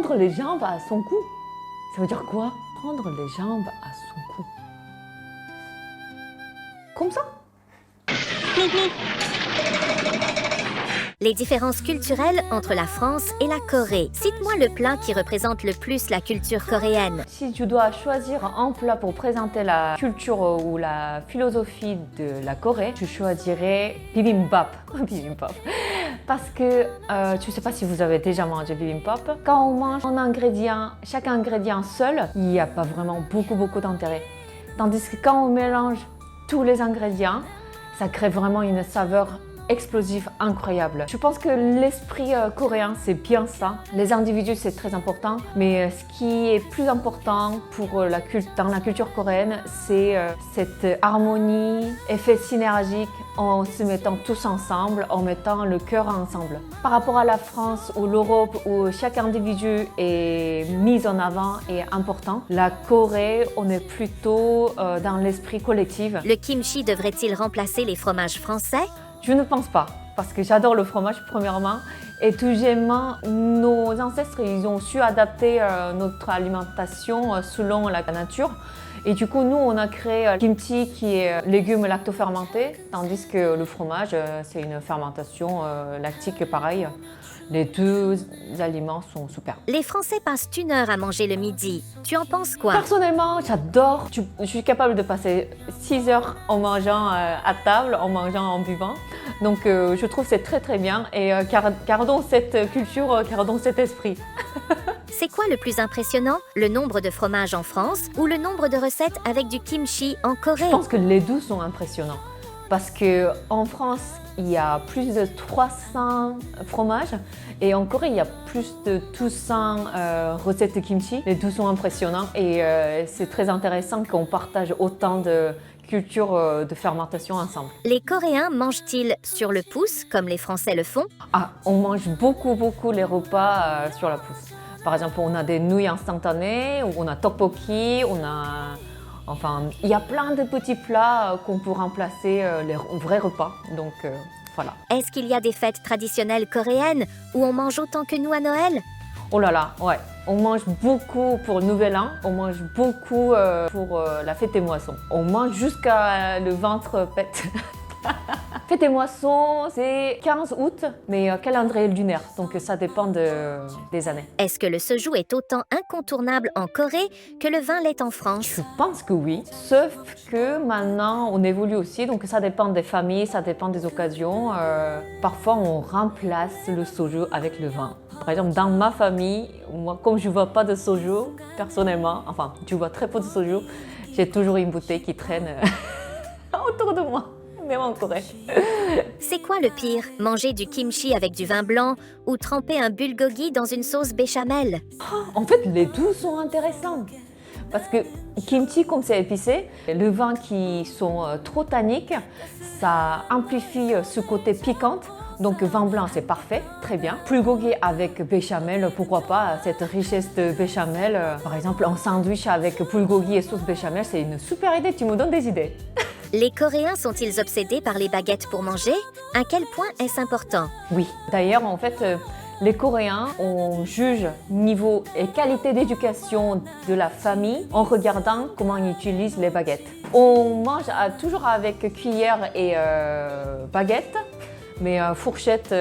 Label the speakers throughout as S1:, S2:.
S1: Prendre les jambes à son cou. Ça veut dire quoi? Prendre les jambes à son cou. Comme ça?
S2: Les différences culturelles entre la France et la Corée. Cite-moi le plat qui représente le plus la culture coréenne.
S1: Si tu dois choisir un plat pour présenter la culture ou la philosophie de la Corée, je choisirais bibimbap. Bibimbap. Parce que je ne sais pas si vous avez déjà mangé bibimbap. Quand on mange un ingrédient, chaque ingrédient seul, il n'y a pas vraiment beaucoup d'intérêt. Tandis que quand on mélange tous les ingrédients, ça crée vraiment une saveur explosif, incroyable. Je pense que l'esprit coréen, c'est bien ça. Les individus, c'est très important, mais ce qui est plus important pour dans la culture coréenne, c'est cette harmonie, effet synergique en se mettant tous ensemble, en mettant le cœur ensemble. Par rapport à la France ou l'Europe, où chaque individu est mis en avant et important, la Corée, on est plutôt dans l'esprit collectif.
S2: Le kimchi devrait-il remplacer les fromages français?
S1: Je ne pense pas, parce que j'adore le fromage premièrement et deuxièmement, nos ancêtres ils ont su adapter notre alimentation selon la nature et du coup nous on a créé kimchi qui est légumes lactofermentés tandis que le fromage c'est une fermentation lactique pareil. Les deux aliments sont super.
S2: Les Français passent 1 heure à manger le midi. Tu en penses quoi?
S1: Personnellement, j'adore. Je suis capable de passer 6 heures en mangeant à table, en mangeant, en buvant. Donc je trouve que c'est très bien et gardons cette culture, gardons cet esprit.
S2: C'est quoi le plus impressionnant? Le nombre de fromages en France ou le nombre de recettes avec du kimchi en Corée?
S1: Je pense que les deux sont impressionnants. Parce qu'en France, il y a plus de 300 fromages et en Corée, il y a plus de 200 recettes de kimchi. Les deux sont impressionnants et c'est très intéressant qu'on partage autant de cultures de fermentation ensemble.
S2: Les Coréens mangent-ils sur le pouce comme les Français le font?
S1: Ah, on mange beaucoup les repas sur la pouce. Par exemple, on a des nouilles instantanées, on a tteokbokki, Enfin, il y a plein de petits plats qu'on peut remplacer les vrais repas, donc voilà.
S2: Est-ce qu'il y a des fêtes traditionnelles coréennes où on mange autant que nous à Noël?
S1: Oh là là, ouais. On mange beaucoup pour le Nouvel An, on mange beaucoup pour la fête des moissons. On mange jusqu'à le ventre pète. Fête des moissons, c'est 15 août, mais calendrier lunaire, donc ça dépend des années.
S2: Est-ce que le soju est autant incontournable en Corée que le vin l'est en France?
S1: Je pense que oui, sauf que maintenant on évolue aussi, donc ça dépend des familles, ça dépend des occasions. Parfois on remplace le soju avec le vin. Par exemple, dans ma famille, moi, comme je ne vois pas de soju, personnellement, enfin, je vois très peu de soju, j'ai toujours une bouteille qui traîne autour de moi. Même en Corée.
S2: C'est quoi le pire? Manger du kimchi avec du vin blanc ou tremper un bulgogi dans une sauce béchamel?
S1: En fait, les deux sont intéressants. Parce que kimchi, comme c'est épicé, le vin qui sont trop tanniques, ça amplifie ce côté piquant. Donc vin blanc, c'est parfait, très bien. Bulgogi avec béchamel, pourquoi pas, cette richesse de béchamel. Par exemple, un sandwich avec bulgogi et sauce béchamel, c'est une super idée, tu me donnes des idées.
S2: Les Coréens sont-ils obsédés par les baguettes pour manger? À quel point est-ce important?
S1: Oui, d'ailleurs, en fait, les Coréens, on juge niveau et qualité d'éducation de la famille en regardant comment ils utilisent les baguettes. On mange toujours avec cuillère et baguette. Mais fourchette,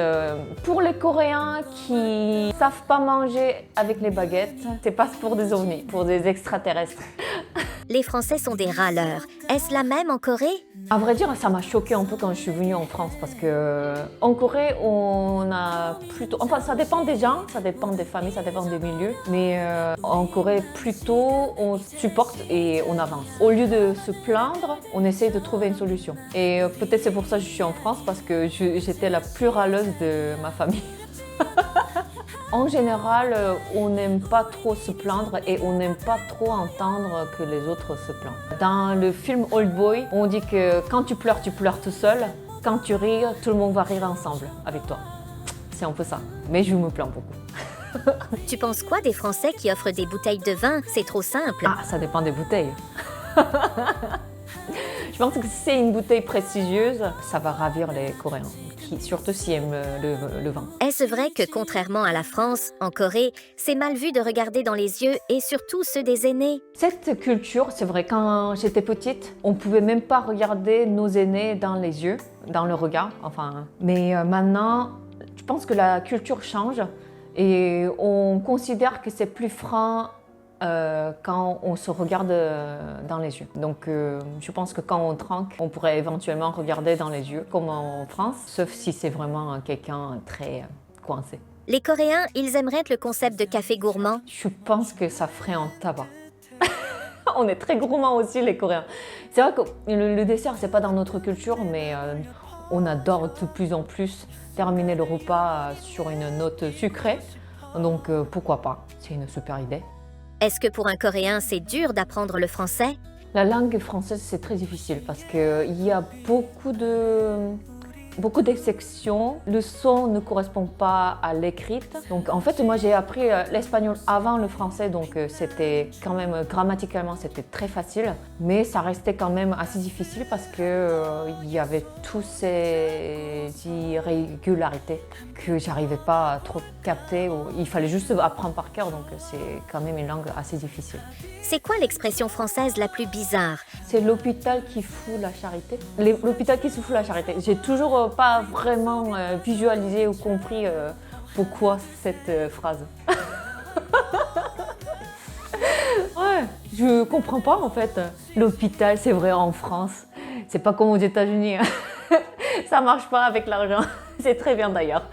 S1: pour les Coréens qui savent pas manger avec les baguettes, c'est pas pour des ovnis, pour des extraterrestres.
S2: Les Français sont des râleurs. Est-ce la même en Corée?
S1: À vrai dire, ça m'a choqué un peu quand je suis venue en France parce que en Corée, on a plutôt... Enfin, ça dépend des gens, ça dépend des familles, ça dépend des milieux. Mais en Corée, plutôt, on supporte et on avance. Au lieu de se plaindre, on essaie de trouver une solution. Et peut-être c'est pour ça que je suis en France parce que j'étais la plus râleuse de ma famille. En général, on n'aime pas trop se plaindre et on n'aime pas trop entendre que les autres se plaignent. Dans le film Old Boy, on dit que quand tu pleures tout seul. Quand tu ris, tout le monde va rire ensemble avec toi. C'est un peu ça. Mais je me plains beaucoup.
S2: Tu penses quoi des Français qui offrent des bouteilles de vin? C'est trop simple.
S1: Ah, ça dépend des bouteilles. Je Je pense que si c'est une bouteille prestigieuse, ça va ravir les Coréens, surtout s'ils aiment le vin.
S2: Est-ce vrai que, contrairement à la France, en Corée, c'est mal vu de regarder dans les yeux et surtout ceux des aînés?
S1: Cette culture, c'est vrai, quand j'étais petite, on pouvait même pas regarder nos aînés dans les yeux, dans le regard, enfin. Mais maintenant, je pense que la culture change et on considère que c'est plus franc quand on se regarde dans les yeux. Donc je pense que quand on trinque, on pourrait éventuellement regarder dans les yeux, comme en France, sauf si c'est vraiment quelqu'un très coincé.
S2: Les Coréens, ils aimeraient le concept de café gourmand.
S1: Je pense que ça ferait un tabac. On est très gourmands aussi, les Coréens. C'est vrai que le dessert, c'est pas dans notre culture, mais on adore de plus en plus terminer le repas sur une note sucrée. Donc pourquoi pas, c'est une super idée.
S2: Est-ce que pour un Coréen, c'est dur d'apprendre le français?
S1: La langue française, c'est très difficile parce qu'il y a beaucoup d'exceptions. Le son ne correspond pas à l'écrite. Donc en fait, moi j'ai appris l'espagnol avant le français, donc c'était quand même grammaticalement c'était très facile, mais ça restait quand même assez difficile parce que il y avait toutes ces irrégularités que j'arrivais pas à trop capter. Il fallait juste apprendre par cœur, donc c'est quand même une langue assez difficile.
S2: C'est quoi l'expression française la plus bizarre?
S1: C'est l'hôpital qui fout la charité. L'hôpital qui se fout la charité. J'ai toujours pas vraiment visualisé ou compris pourquoi cette phrase. Ouais, je comprends pas en fait. L'hôpital, c'est vrai en France. C'est pas comme aux États-Unis. Ça marche pas avec l'argent. C'est très bien d'ailleurs.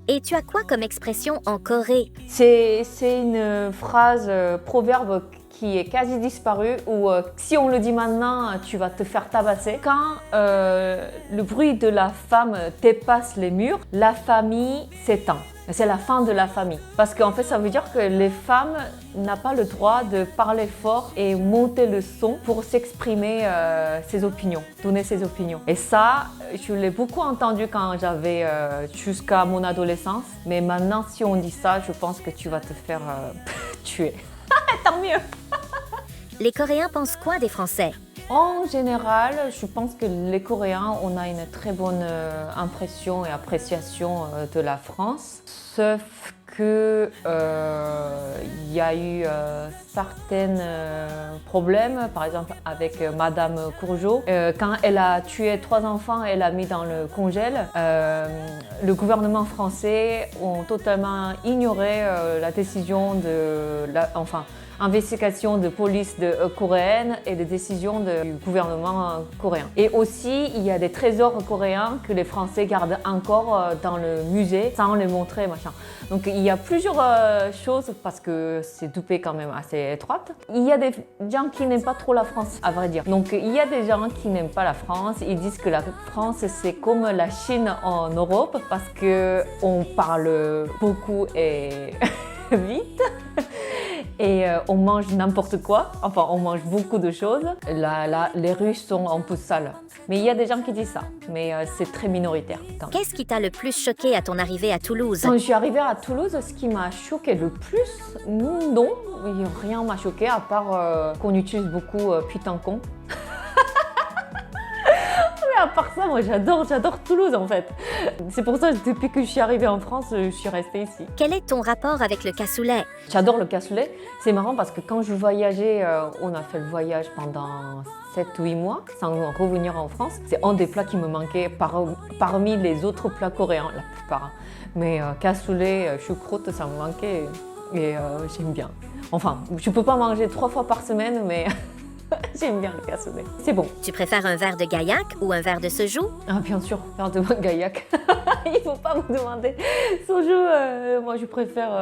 S2: Et tu as quoi comme expression en Corée?
S1: C'est une phrase, proverbe qui est quasi disparue, où si on le dit maintenant, tu vas te faire tabasser. Quand le bruit de la femme dépasse les murs, la famille s'éteint. C'est la fin de la famille. Parce qu'en fait, ça veut dire que les femmes n'ont pas le droit de parler fort et monter le son pour s'exprimer ses opinions, donner ses opinions. Et ça, je l'ai beaucoup entendu quand j'avais jusqu'à mon adolescence. Mais maintenant, si on dit ça, je pense que tu vas te faire tuer. Tant mieux.
S2: Les Coréens pensent quoi des Français?
S1: En général, je pense que les Coréens, on a une très bonne impression et appréciation de la France. Sauf que y a eu certains problèmes, par exemple avec Madame Courgeot. Quand elle a tué 3 enfants, elle a mis dans le congèle. Le gouvernement français a totalement ignoré la décision de investigation de police coréenne et des décisions du gouvernement coréen. Et aussi, il y a des trésors coréens que les Français gardent encore dans le musée sans les montrer, machin. Donc il y a plusieurs choses parce que c'est deux pays quand même assez étroites. Il y a des gens qui n'aiment pas trop la France, à vrai dire. Donc il y a des gens qui n'aiment pas la France. Ils disent que la France, c'est comme la Chine en Europe parce qu'on parle beaucoup et vite. Et on mange n'importe quoi, enfin on mange beaucoup de choses. Là, les rues sont un peu sales. Mais il y a des gens qui disent ça, mais c'est très minoritaire.
S2: Qu'est-ce qui t'a le plus choqué à ton arrivée à Toulouse?
S1: Quand je suis arrivée à Toulouse, ce qui m'a choqué le plus, non, rien m'a choqué à part qu'on utilise beaucoup putain con. À part ça, moi j'adore Toulouse en fait. C'est pour ça que depuis que je suis arrivée en France, je suis restée ici.
S2: Quel est ton rapport avec le cassoulet?
S1: J'adore le cassoulet. C'est marrant parce que quand je voyageais, on a fait le voyage pendant 7 ou 8 mois sans revenir en France. C'est un des plats qui me manquait parmi les autres plats coréens, la plupart. Mais cassoulet, choucroute, ça me manquait et j'aime bien. Enfin, je peux pas manger 3 fois par semaine, mais... J'aime bien le cassoulet. C'est bon.
S2: Tu préfères un verre de gaillac ou un verre de soju?
S1: Ah bien sûr, verre de gaillac. Il faut pas me demander. Soju, moi je préfère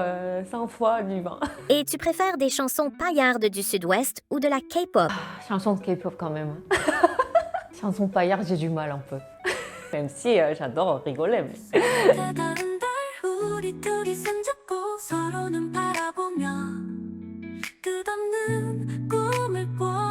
S1: 100 fois du vin.
S2: Et tu préfères des chansons paillardes du Sud-Ouest ou de la K-pop?
S1: Chanson de K-pop quand même. Chanson paillarde, j'ai du mal un peu. Même si j'adore rigoler. Mais... 끝없는 꿈을 꿔